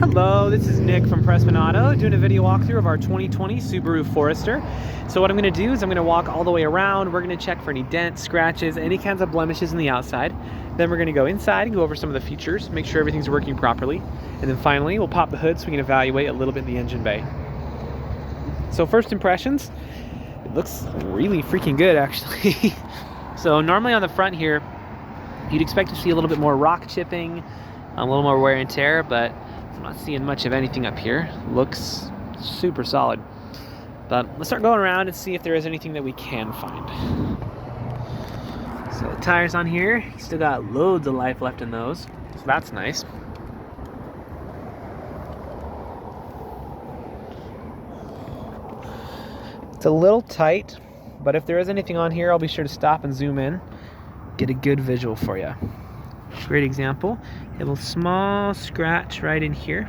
Hello, this is Nick from Prestman Auto doing a video walkthrough of our 2020 Subaru Forester. So what I'm going to do is I'm going to walk all the way around. We're going to check for any dents, scratches, any kinds of blemishes in the outside. Then we're going to go inside and go over some of the features, make sure everything's working properly. And then finally, we'll pop the hood so we can evaluate a little bit in the engine bay. So first impressions, it looks really freaking good actually. So normally on the front here, you'd expect to see a little bit more rock chipping, a little more wear and tear, but I'm not seeing much of anything up here. Looks super solid. But let's start going around and see if there is anything that we can find. So the tires on here, still got loads of life left in those, so that's nice. It's a little tight, but if there is anything on here, I'll be sure to stop and zoom in, get a good visual for you. Great example. You have a small scratch right in here.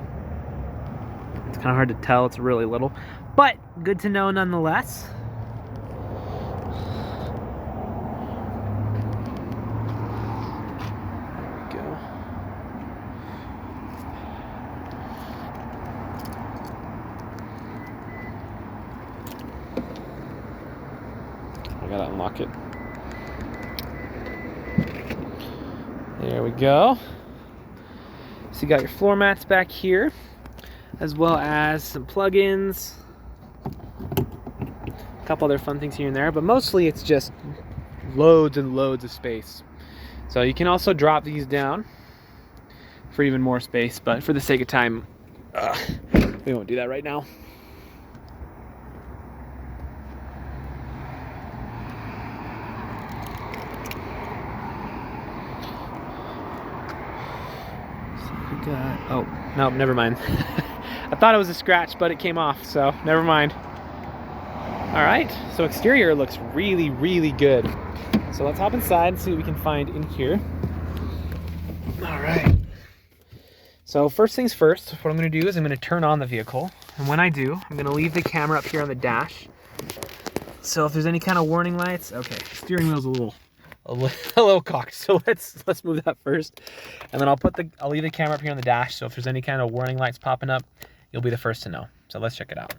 It's kind of hard to tell, it's really little, but good to know nonetheless. There we go. I gotta unlock it. There we go. So you got your floor mats back here, as well as some plugins, a couple other fun things here and there, but mostly it's just loads and loads of space. So you can also drop these down for even more space, but for the sake of time, we won't do that right now. Oh, no, never mind. I thought it was a scratch, but it came off, so never mind. All right, so exterior looks really, really good. So let's hop inside and see what we can find in here. All right. So first things first, what I'm gonna do is I'm gonna turn on the vehicle. And when I do, I'm gonna leave the camera up here on the dash. So if there's any kind of warning lights, okay, steering wheel's a little cocked, so let's move that first, and then I'll leave the camera up here on the dash, so if there's any kind of warning lights popping up, you'll be the first to know. So let's check it out.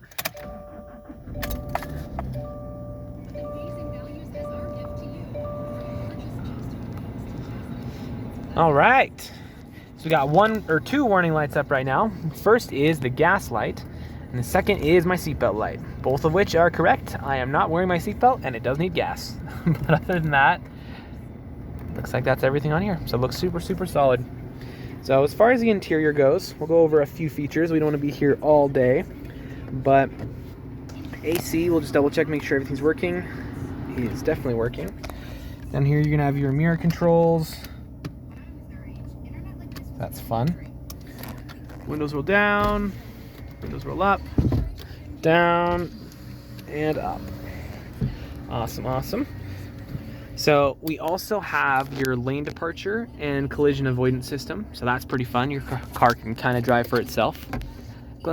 All right, so we got one or two warning lights up right now. First is the gas light, and the second is my seatbelt light, both of which are correct. I am not wearing my seatbelt, and it does need gas. But other than that, looks like that's everything on here. So it looks super, super solid. So as far as the interior goes, we'll go over a few features. We don't want to be here all day, but AC, we'll just double check, make sure everything's working. It is definitely working. Down here, you're gonna have your mirror controls. That's fun. Windows roll down, windows roll up, down, and up. Awesome, awesome. So we also have your lane departure and collision avoidance system. So that's pretty fun. Your car can kind of drive for itself.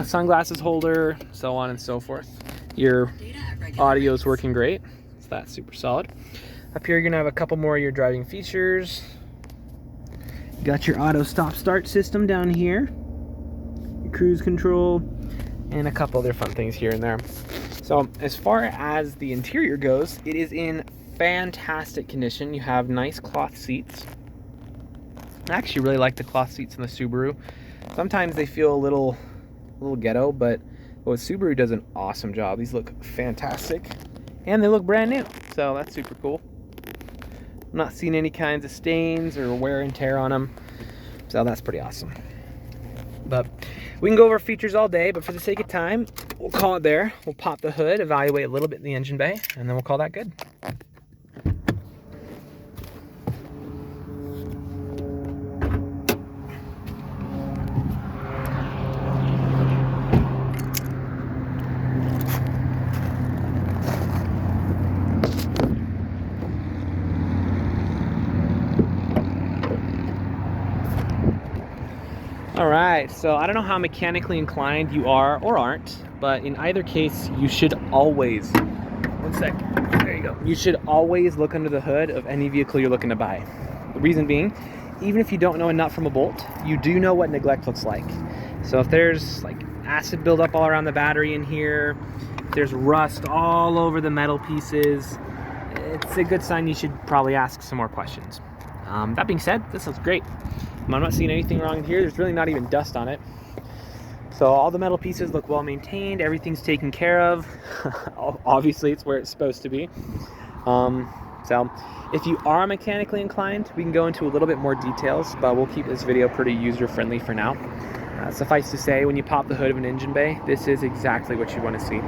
Sunglasses holder, so on and so forth. Your audio is working great. So that's super solid. Up here, you're gonna have a couple more of your driving features. You got your auto stop start system down here, your cruise control, and a couple other fun things here and there. So as far as the interior goes, it is in fantastic condition. You have nice cloth seats. I actually really like the cloth seats in the Subaru. Sometimes they feel a little ghetto, but Subaru does an awesome job. These look fantastic, and they look brand new, so that's super cool. I'm not seeing any kinds of stains or wear and tear on them, so that's pretty awesome. But we can go over features all day, but for the sake of time, we'll call it there. We'll pop the hood, evaluate a little bit in the engine bay, and then we'll call that good. All right, so I don't know how mechanically inclined you are or aren't, but in either case, you should always, one sec, there you go. You should always look under the hood of any vehicle you're looking to buy. The reason being, even if you don't know a nut from a bolt, you do know what neglect looks like. So if there's like acid buildup all around the battery in here, if there's rust all over the metal pieces, it's a good sign you should probably ask some more questions. That being said, this looks great. I'm not seeing anything wrong in here. There's really not even dust on it. So all the metal pieces look well maintained. Everything's taken care of. Obviously, it's where it's supposed to be. So if you are mechanically inclined, we can go into a little bit more details, but we'll keep this video pretty user-friendly for now. Suffice to say, when you pop the hood of an engine bay, this is exactly what you want to see.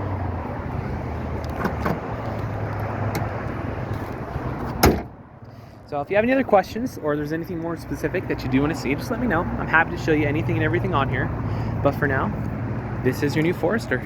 So if you have any other questions, or there's anything more specific that you do want to see, just let me know. I'm happy to show you anything and everything on here. But for now, this is your new Forester.